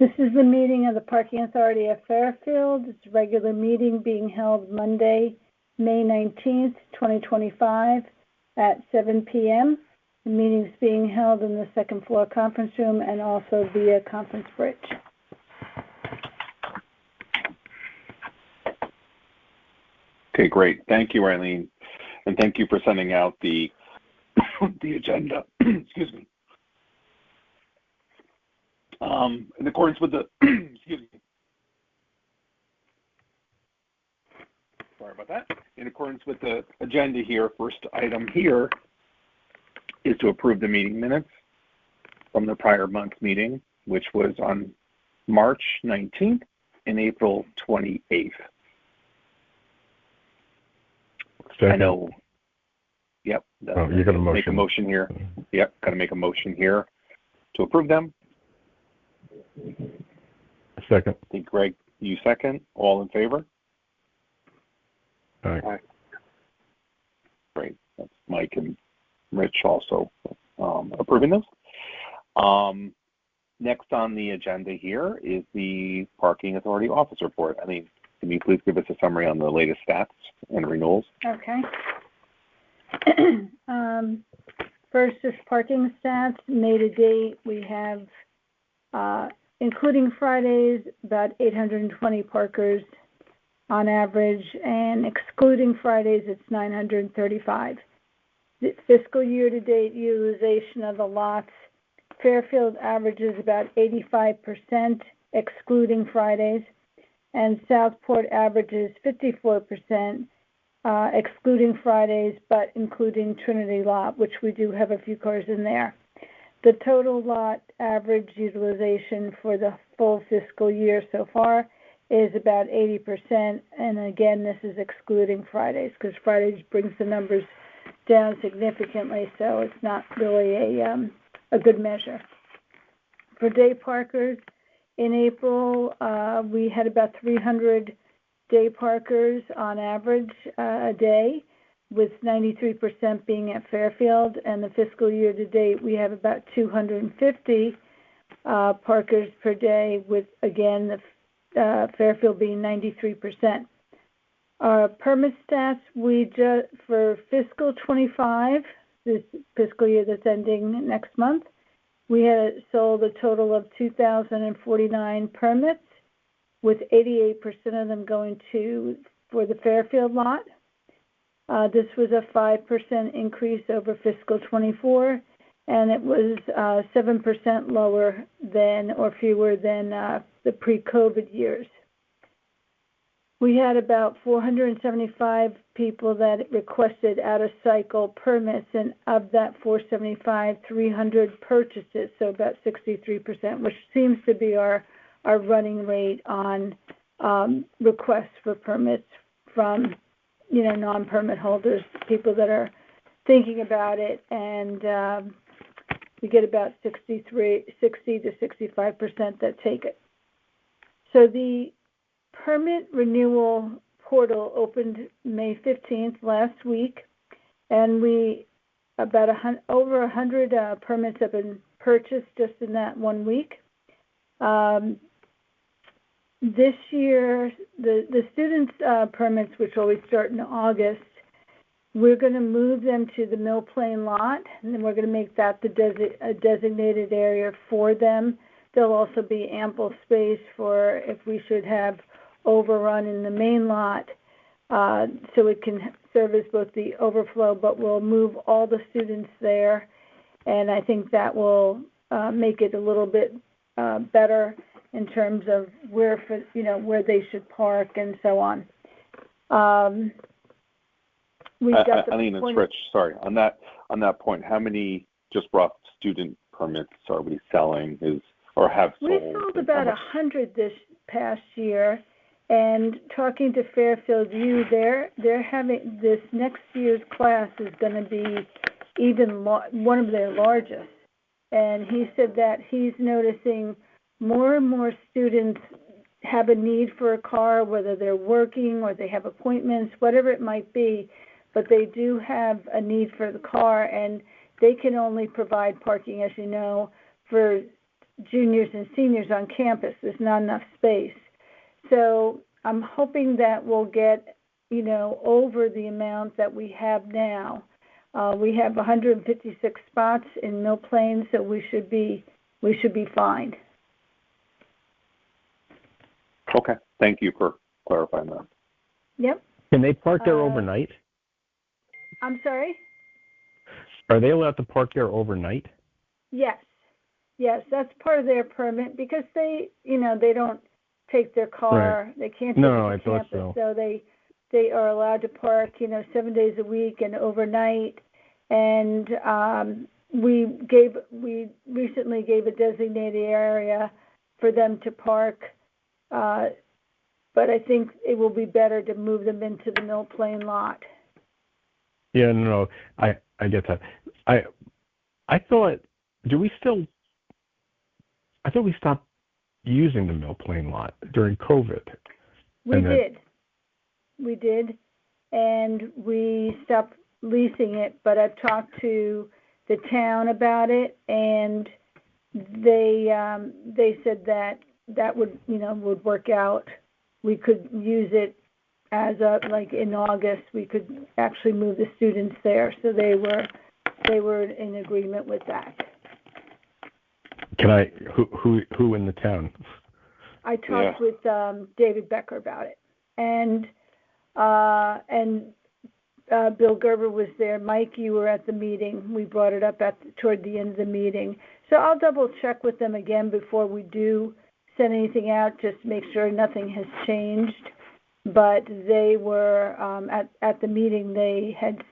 This is the meeting of the Parking Authority of Fairfield. It's a regular meeting being held Monday, May 19th, 2025 at 7 p.m. The meeting is being held in the second floor conference room and also via conference bridge. Okay, great. Thank you, Eileen. And thank you for sending out the agenda. Excuse me. In accordance with the, excuse me. Sorry about that. In accordance with the agenda here, first item here is to approve the meeting minutes from the prior month's meeting, which was on March 19th and April 28th. Second. I know. Yep. You're going to make a motion here. Yep. Got to make a motion here to approve them. Second. I think Greg, you second. All in favor? Aye. Aye. Great. That's Mike and Rich also approving this. Next on the agenda here is the Parking Authority Office Report. I mean, can you please give us a summary on the latest stats and renewals? Okay. First is parking stats. May to date, we have, including Fridays, about 820 parkers on average, and excluding Fridays, it's 935. The fiscal year-to-date utilization of the lots, Fairfield averages about 85%, excluding Fridays, and Southport averages 54%, excluding Fridays, but including Trinity Lot, which we do have a few cars in there. The total lot average utilization for the full fiscal year so far is about 80%, and again, this is excluding Fridays, because Fridays brings the numbers down significantly, so it's not really a good measure. For day parkers, in April, we had about 300 day parkers on average a day, with 93% being at Fairfield, and the fiscal year to date, we have about 250 parkers per day, with, again, the Fairfield being 93%. Our permit stats, for fiscal 25, this fiscal year that's ending next month, we had sold a total of 2,049 permits, with 88% of them going for the Fairfield lot. This was a 5% increase over fiscal 24, and it was 7% lower than or fewer than the pre-COVID years. We had about 475 people that requested out-of-cycle permits, and of that 475, 300 purchases, so about 63%, which seems to be our running rate on requests for permits from, non-permit holders, people that are thinking about it, and we get about 60 to 65% that take it. So the permit renewal portal opened May 15th last week, and over 100 permits have been purchased just in that 1 week. This year, the students' permits, which always start in August, we're going to move them to the Mill Plain lot, and then we're going to make that a designated area for them. There'll also be ample space for if we should have overrun in the main lot, so it can service both the overflow, but we'll move all the students there, and I think that will make it a little bit better in terms of where they should park and so on. We've got Eileen, it's Rich. Sorry, on that point, how many just rough student permits are we selling or have sold? We sold about 100 this past year, and talking to Fairfield U, they're having this next year's class is going to be even one of their largest, and he said that he's noticing more and more students have a need for a car, whether they're working or they have appointments, whatever it might be, but they do have a need for the car, and they can only provide parking, as you know, for juniors and seniors on campus. There's not enough space. So I'm hoping that we'll get, over the amount that we have now. We have 156 spots in Mill Plain, so we should be fine. Okay. Thank you for clarifying that. Yep. Can they park there overnight? I'm sorry? Are they allowed to park there overnight? Yes, that's part of their permit because they don't take their car. Right. They can't take No, it I to thought campus, so. they are allowed to park, 7 days a week and overnight. And we recently gave a designated area for them to park, but I think it will be better to move them into the Mill Plain lot. Yeah, no, I get that. I thought we stopped using the Mill Plain lot during COVID. We did, and we stopped leasing it, but I've talked to the town about it, and they said that would work out. We could use it as like in August, we could actually move the students there, so they were in agreement with that. Who in the town? I talked with David Becker about it, and Bill Gerber was there. Mike, you were at the meeting. We brought it up toward the end of the meeting. So I'll double check with them again before we do send anything out, just to make sure nothing has changed. But they were at the meeting. They had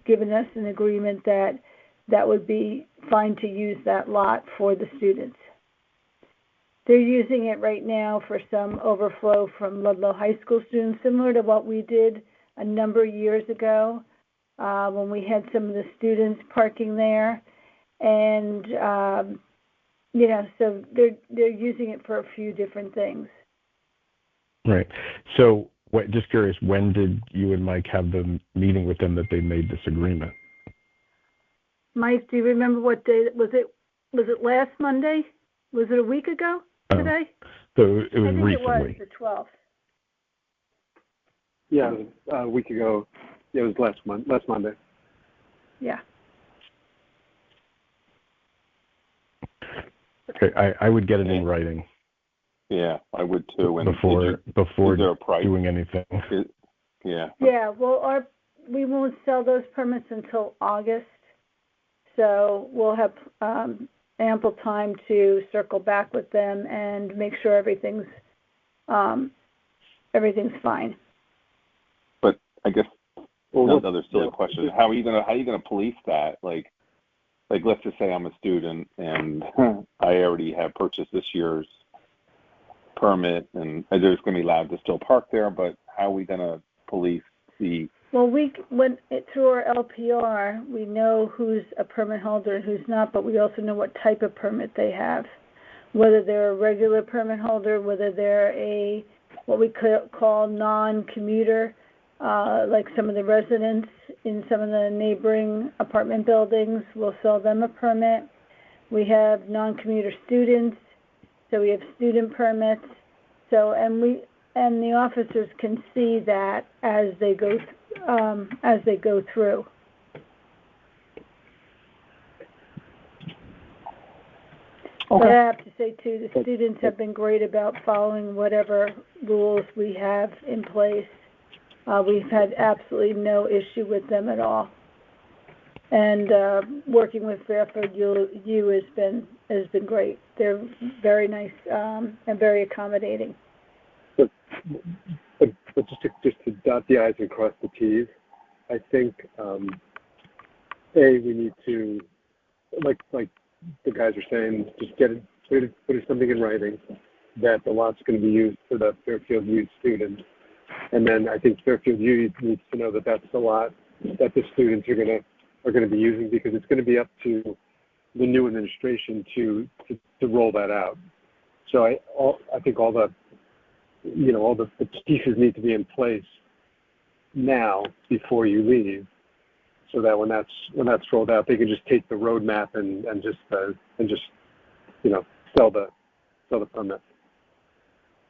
given us an agreement that would be fine to use that lot for the students. They're using it right now for some overflow from Ludlow High School students, similar to what we did a number of years ago when we had some of the students parking there. And, so they're using it for a few different things. Right. So, just curious, when did you and Mike have the meeting with them that they made this agreement? Mike, do you remember what day? Was it last Monday? Was it a week ago today? So it was I think recently. It was the 12th. Yeah, a week ago. It was last Monday. Yeah. Okay, I would get it in writing. Yeah, I would too. And before is there a price? Doing anything. Yeah. Yeah. Well, we won't sell those permits until August, so we'll have ample time to circle back with them and make sure everything's fine. But I guess another silly question: How are you gonna police that? Like let's just say I'm a student and I already have purchased this year's permit, and they're just going to be allowed to still park there. But how are we going to police the? Well, through our LPR, we know who's a permit holder and who's not, but we also know what type of permit they have, whether they're a regular permit holder, whether they're what we call non-commuter, like some of the residents in some of the neighboring apartment buildings. We'll sell them a permit. We have non-commuter students, so we have student permits. So and the officers can see that as they go through. Okay. But I have to say too, the students have been great about following whatever rules we have in place. We've had absolutely no issue with them at all. And working with Fairfield U has been great. They're very nice and very accommodating. But just to dot the I's and cross the T's, I think we need to, like the guys are saying, just put something in writing that the lot's going to be used for the Fairfield U students, and then I think Fairfield U needs to know that that's the lot that the students are going to be using, because it's going to be up to the new administration to roll that out. So I think all the pieces need to be in place now before you leave, so that when that's rolled out, they can just take the roadmap and just sell the permit.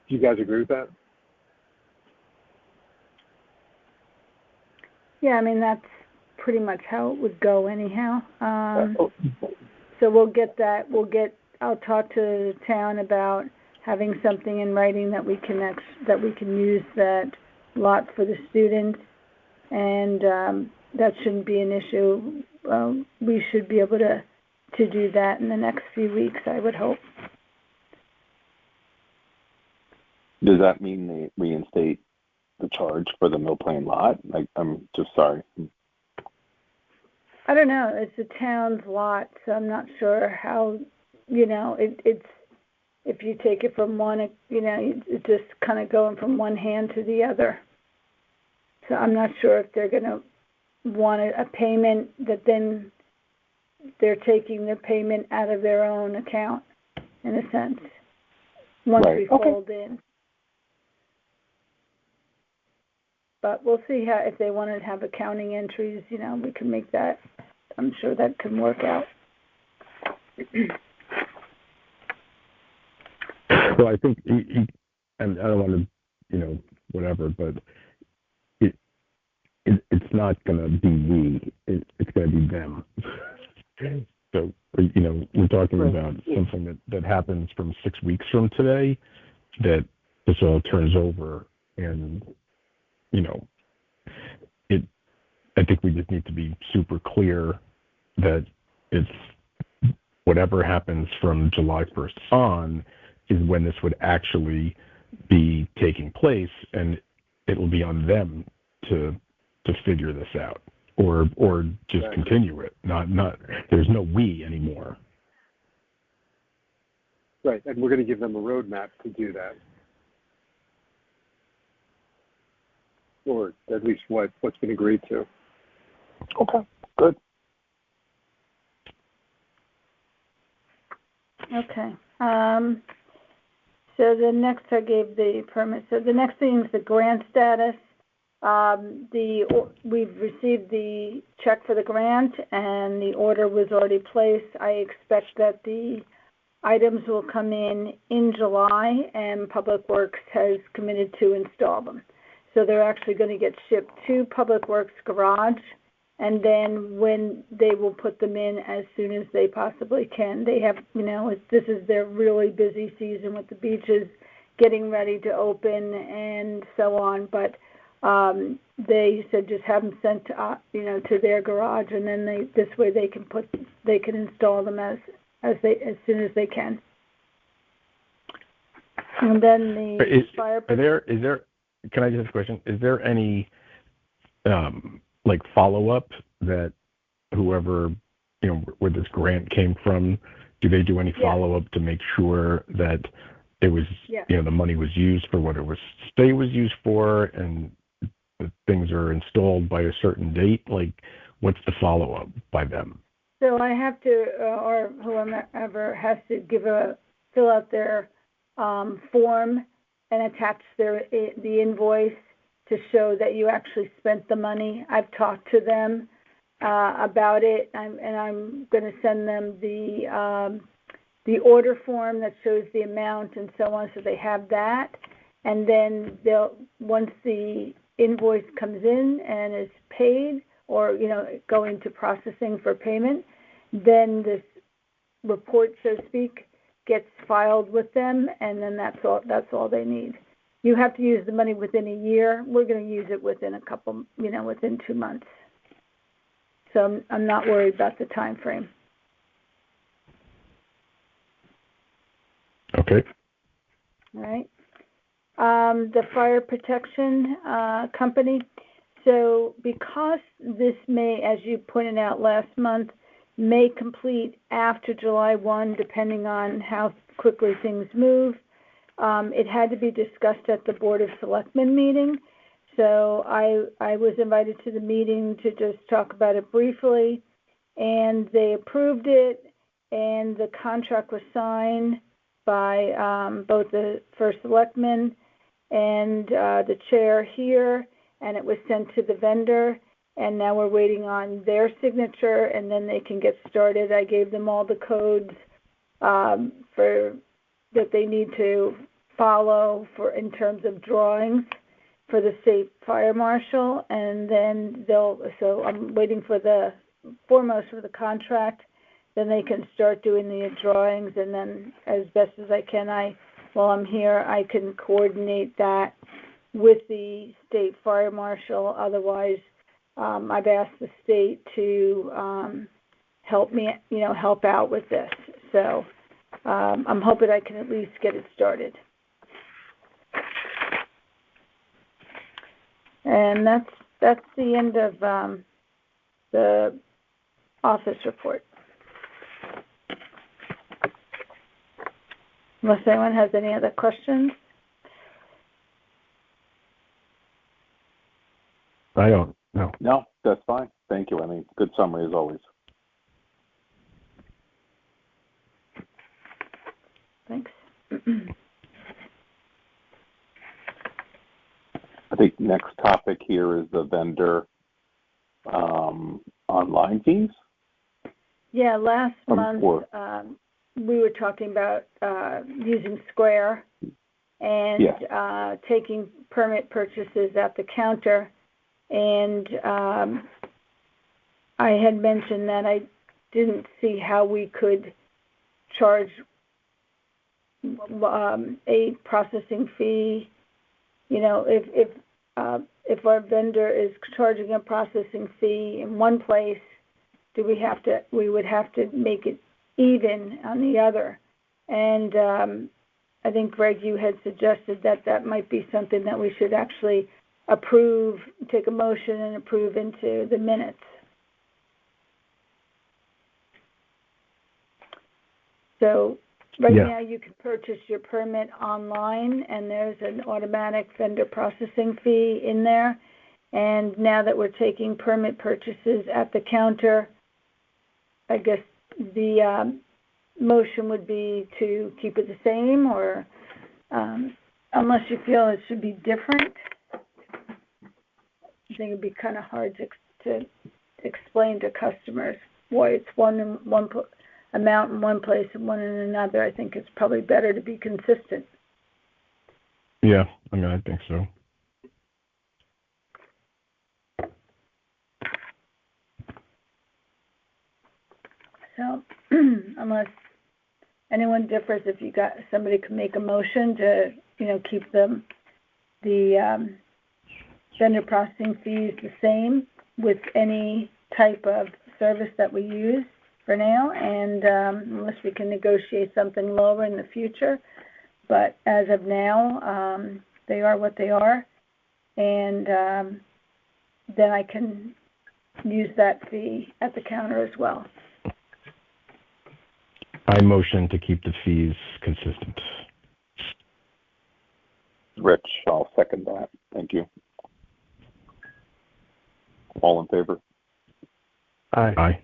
Do you guys agree with that? Yeah, I mean, that's pretty much how it would go anyhow. So we'll get that. I'll talk to the town about having something in writing that we can use that lot for the students, and that shouldn't be an issue. We should be able to do that in the next few weeks, I would hope. Does that mean they reinstate the charge for the Mill Plain lot? I'm just sorry. I don't know. It's the town's lot, so I'm not sure how. It's if you take it from one, it's just kind of going from one hand to the other. So I'm not sure if they're going to want a payment that then they're taking the payment out of their own account, in a sense, once we fold in. But we'll see if they want to have accounting entries, we can make that. I'm sure that can work out. Well, I think, and I don't want to, whatever, but it's not going to be we. It's going to be them. So, we're talking about something that happens from 6 weeks from today, that this all turns over, and, I think we just need to be super clear that it's whatever happens from July 1st on is when this would actually be taking place, and it will be on them to figure this out, or just continue it. Not there's no we anymore. Right, and we're going to give them a roadmap to do that, or at least what's been agreed to. Okay, good. Okay. So the next I gave the permit. So the next thing is the grant status. We've received the check for the grant, and the order was already placed. I expect that the items will come in July, and Public Works has committed to install them. So they're actually going to get shipped to Public Works garage, and then when they will put them in as soon as they possibly can. They have, this is their really busy season with the beaches getting ready to open and so on, but they said just have them sent to, to their garage, and then this way they can install them as soon as they can. And then the fire. Is there? Can I just ask a question? Is there any follow-up that whoever where this grant came from? Do they do any follow-up to make sure that it was the money was used for what it was used for, and the things are installed by a certain date? What's the follow-up by them? So I have to, or whoever has to fill out their form and attach the invoice to show that you actually spent the money. I've talked to them about it, and I'm going to send them the order form that shows the amount and so on, so they have that. And then once the invoice comes in and is paid, or going to processing for payment, then this report, so to speak, gets filed with them, and then that's all they need. You have to use the money within a year. We're going to use it within within 2 months. So I'm not worried about the time frame. Okay. All right. The fire protection company. So because this may, as you pointed out last month, may complete after July 1, depending on how quickly things move, it had to be discussed at the Board of Selectmen meeting. So I was invited to the meeting to just talk about it briefly, and they approved it, and the contract was signed by both the first selectman and the chair here, and it was sent to the vendor, and now we're waiting on their signature, and then they can get started. I gave them all the codes that they need to follow in terms of drawings for the state fire marshal, and then so I'm waiting for the foremost for the contract, then they can start doing the drawings, and then as best as I can, while I'm here, I can coordinate that with the state fire marshal. Otherwise, I've asked the state to help me, help out with this. So I'm hoping I can at least get it started. And that's the end of the office report. Unless anyone has any other questions? I don't know. No, that's fine. Thank you. I mean, good summary as always. Thanks. I think next topic here is the vendor online fees. Yeah, last month we were talking about using Square and taking permit purchases at the counter. And I had mentioned that I didn't see how we could charge a processing fee. If our vendor is charging a processing fee in one place, we would have to make it even on the other. And I think, Greg, you had suggested that might be something that we should actually approve, take a motion and approve into the minutes. So now you can purchase your permit online, and there's an automatic vendor processing fee in there. And now that we're taking permit purchases at the counter, I guess the motion would be to keep it the same, or unless you feel it should be different. I think it'd be kind of hard to explain to customers why it's one amount in one place and one in another. I think it's probably better to be consistent. Yeah, I think so. So, unless anyone differs, if somebody can make a motion to, keep the vendor processing fees the same with any type of service that we use for now, and unless we can negotiate something lower in the future. But as of now, they are what they are, and then I can use that fee at the counter as well. I motion to keep the fees consistent. Rich, I'll second that. Thank you. All in favor? Aye.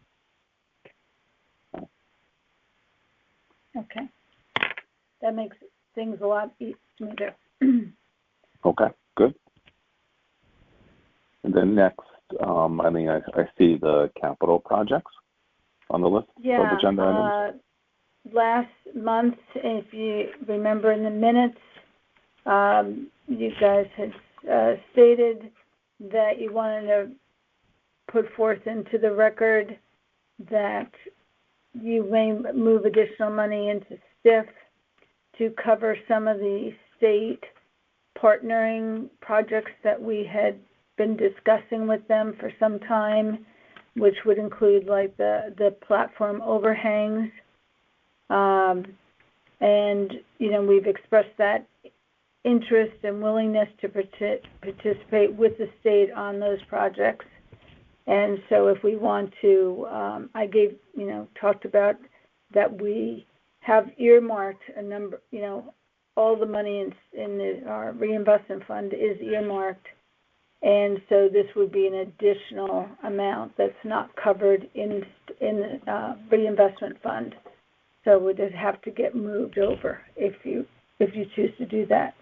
Okay. That makes things a lot smoother. Okay, good. And then next, I see the capital projects on the list of agenda items. Last month, if you remember in the minutes, you guys had stated that you wanted to put forth into the record that you may move additional money into STIF to cover some of the state partnering projects that we had been discussing with them for some time, which would include like the platform overhangs. And, we've expressed that interest and willingness to participate with the state on those projects. And so if we want to, talked about that we have earmarked a number, all the money in our reinvestment fund is earmarked. And so this would be an additional amount that's not covered in the reinvestment fund. So would it have to get moved over if you choose to do that?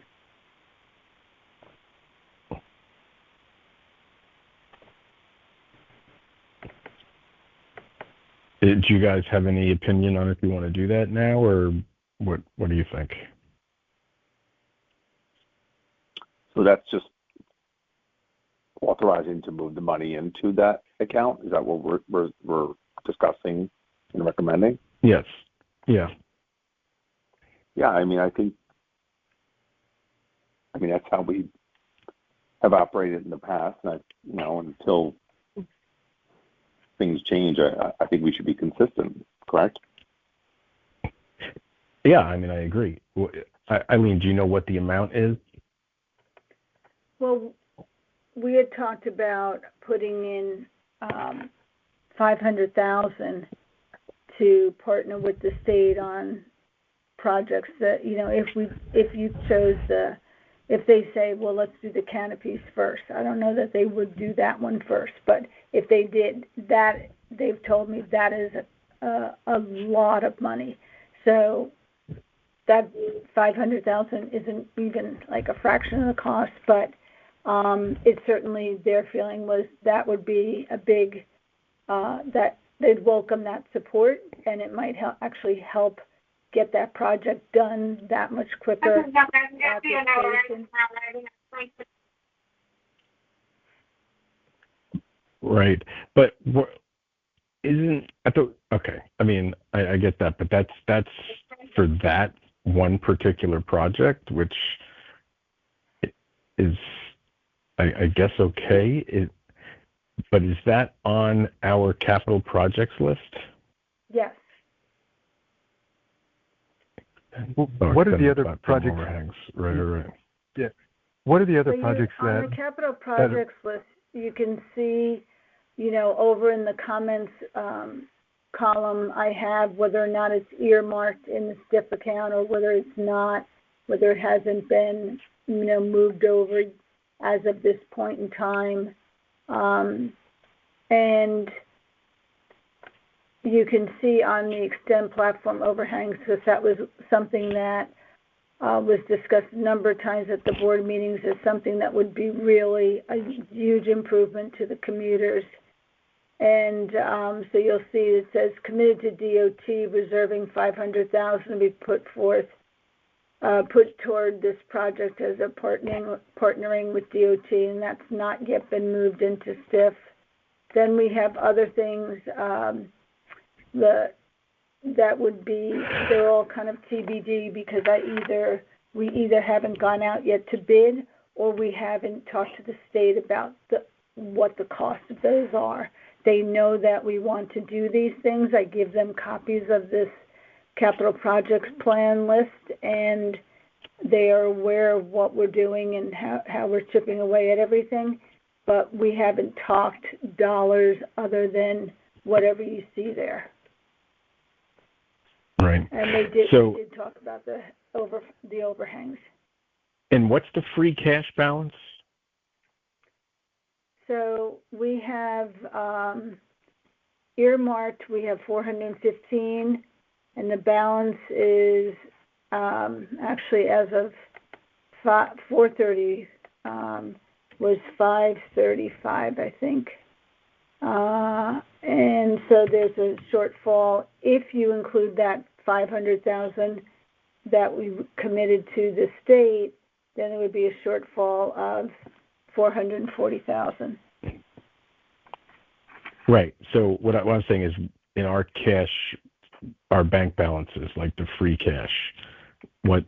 Do you guys have any opinion on if you want to do that now, or What do you think? So that's just authorizing to move the money into that account? Is that what we're discussing and recommending? Yes. Yeah. Yeah, I mean that's how we have operated in the past, and until things change, I think we should be consistent. Correct? Yeah, I mean, I agree. Eileen, do you know what the amount is? Well, we had talked about putting in $500,000 to partner with the state on projects that, if they say, well, let's do the canopies first. I don't know that they would do that one first, but if they did that, they've told me that is a lot of money. So that $500,000 isn't even like a fraction of the cost, but it certainly, their feeling was that would be a big, that they'd welcome that support, and it might actually help get that project done that much quicker. Right, but okay. I mean, I get that, but that's for that one particular project, which is, I guess, okay. But is that on our capital projects list? Yes. What are the other projects? Overhangs. Right. Yeah. What are the other projects on the capital projects list? You can see, over in the comments column, I have whether or not it's earmarked in the STIF account or whether it's not, whether it hasn't been, moved over as of this point in time. And you can see on the Extend platform overhangs, because that was something that was discussed a number of times at the board meetings as something that would be really a huge improvement to the commuters. And so you'll see it says committed to DOT, reserving $500,000 to be put toward this project as a partnering with DOT, and that's not yet been moved into STIF. Then we have other things that would be, they're all kind of TBD because we either haven't gone out yet to bid, or we haven't talked to the state about what the cost of those are. They know that we want to do these things. I give them copies of this capital projects plan list, and they are aware of what we're doing and how we're chipping away at everything. But we haven't talked dollars other than whatever you see there. Right. And they did talk about the overhangs. And what's the free cash balance? So we have earmarked, we have 415, and the balance is actually as of 4:30 was 535, I think. And so there's a shortfall. If you include that 500,000 that we committed to the state, then it would be a shortfall of 440,000. Right. So what I'm saying is, in our cash, our bank balances, like the free cash, what's?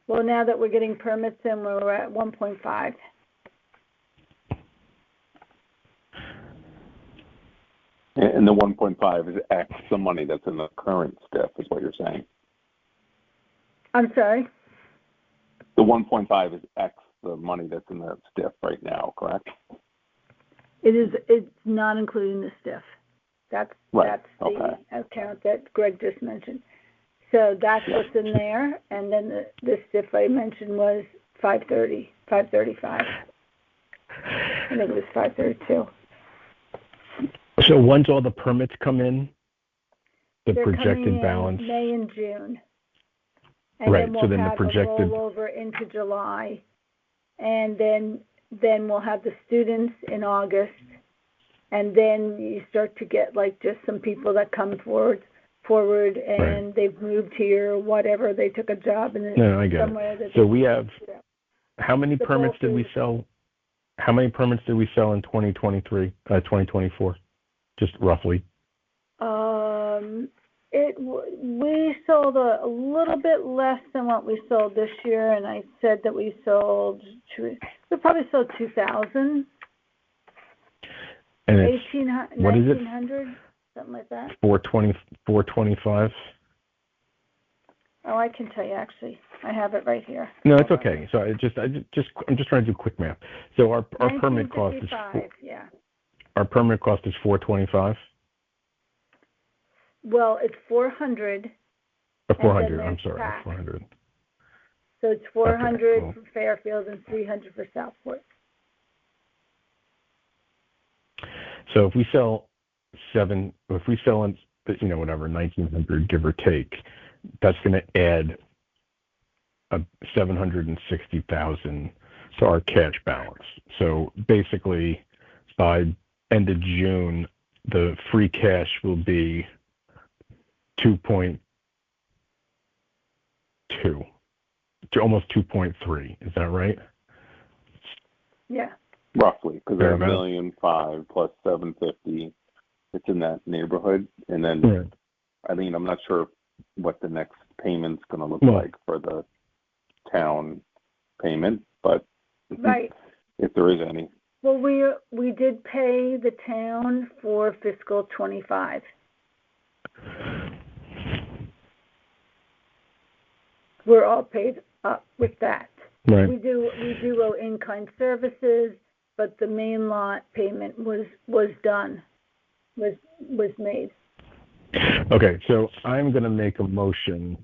Well, now that we're getting permits in, we're at 1.5. And the 1.5 is X the money that's in the current STIF, is what you're saying. I'm sorry? The 1.5 is X the money that's in the STIF right now, correct? It's not including the STIF. That's right. the account that Greg just mentioned. So that's what's in there, and then the STIF I mentioned was 535. I think it was 532. So once all the permits come in, They're projected balance? May and June. And right. Then we'll so then have the projected a rollover into July, and then we'll have the students in August, and then you start to get like just some people that come forward forward and they've moved here or whatever. They took a job in I get somewhere it. that So we have, Yeah. how many The permits did bulk we is- sell? How many permits did we sell in 2024? Just roughly. We sold a little bit less than what we sold this year, and I said that we probably sold 2,000, And it's, 1,800, what is it? 1,900, something like that. 425? Oh, I can tell you actually. I have it right here. No, it's okay. So I'm just trying to do quick math. So our permit cost is 1955, yeah. our permit cost is 425. Well, it's 400. Or 400. And then I'm there's sorry, tax. 400. So it's 400 well. for Fairfield and 300 for Southport. So if we sell in, whatever, 1,900, give or take, that's going to add 760,000 to our cash balance. So basically, by end of June, the free cash will be 2.2 to almost 2.3. Is that right? Yeah. Roughly, because they're Thereabouts. $1,000,005 plus 750. It's in that neighborhood. And then, Right. I'm not sure what the next payment's going to look Well- like for the town payment, but Right. if there is any. Well, we did pay the town for fiscal 25. We're all paid up with that. Right. We do owe in-kind services, but the main lot payment was made. Okay, so I'm going to make a motion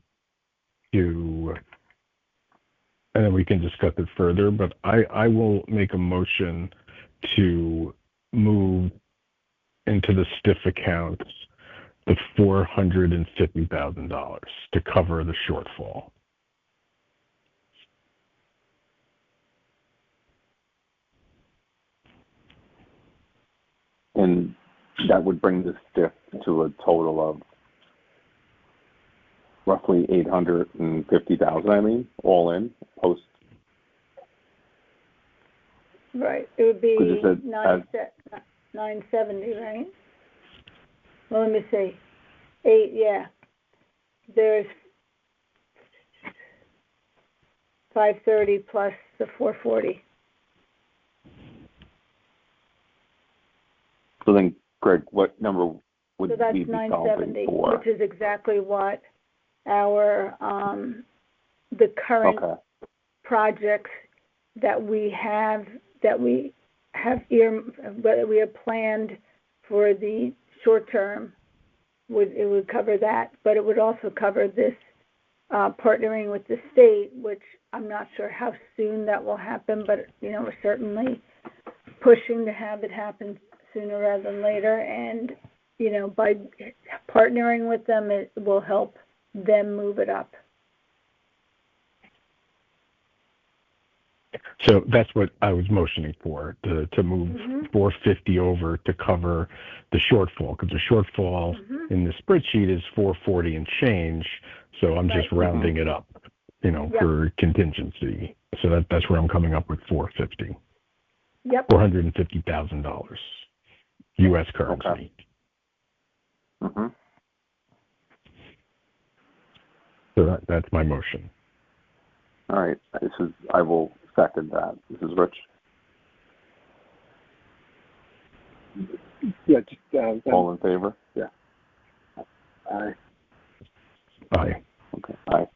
to, and then we can discuss it further, but I will make a motion to move into the STIF accounts the $450,000 to cover the shortfall. And that would bring the STIF to a total of roughly 850,000, all in, post. Right. It would be 'Cause you said 970, right? Well, let me see. 8, yeah. There's 530 plus the 440. So then, Greg, what number would So that's we be solving 970, for? which is exactly what our the current Okay. projects that we have planned for the short term would cover that, but it would also cover this partnering with the state, which I'm not sure how soon that will happen, but we're certainly pushing to have it happen sooner rather than later, and by partnering with them, it will help them move it up. So that's what I was motioning for, to move 450 over to cover the shortfall, because the shortfall in the spreadsheet is 440 and change, so I'm just rounding it up, for contingency. So that's where I'm coming up with 450. Yep. $450,000 U.S. currency. Okay. Mm-hmm. So that's my motion. All right. I will second that. This is Rich. Yeah. All in favor? Yeah. Aye. Aye. Okay. Aye.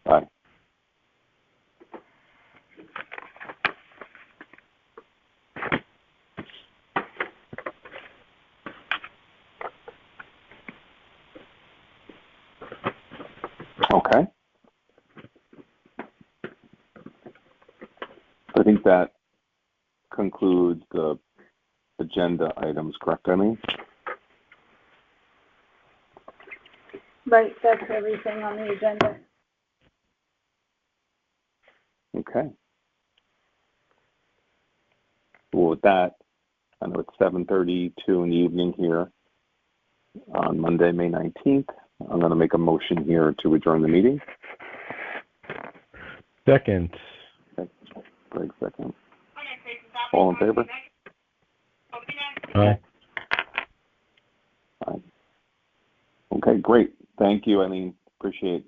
Okay. I think that concludes the agenda items, correct, Eileen? Right, that's everything on the agenda. Okay. Well, with that, I know it's 7:32 in the evening here on Monday, May 19th. I'm going to make a motion here to adjourn the meeting. Second. Okay. Greg, second. All in favor? Aye. Aye. Okay, great. Thank you, Eileen. Appreciate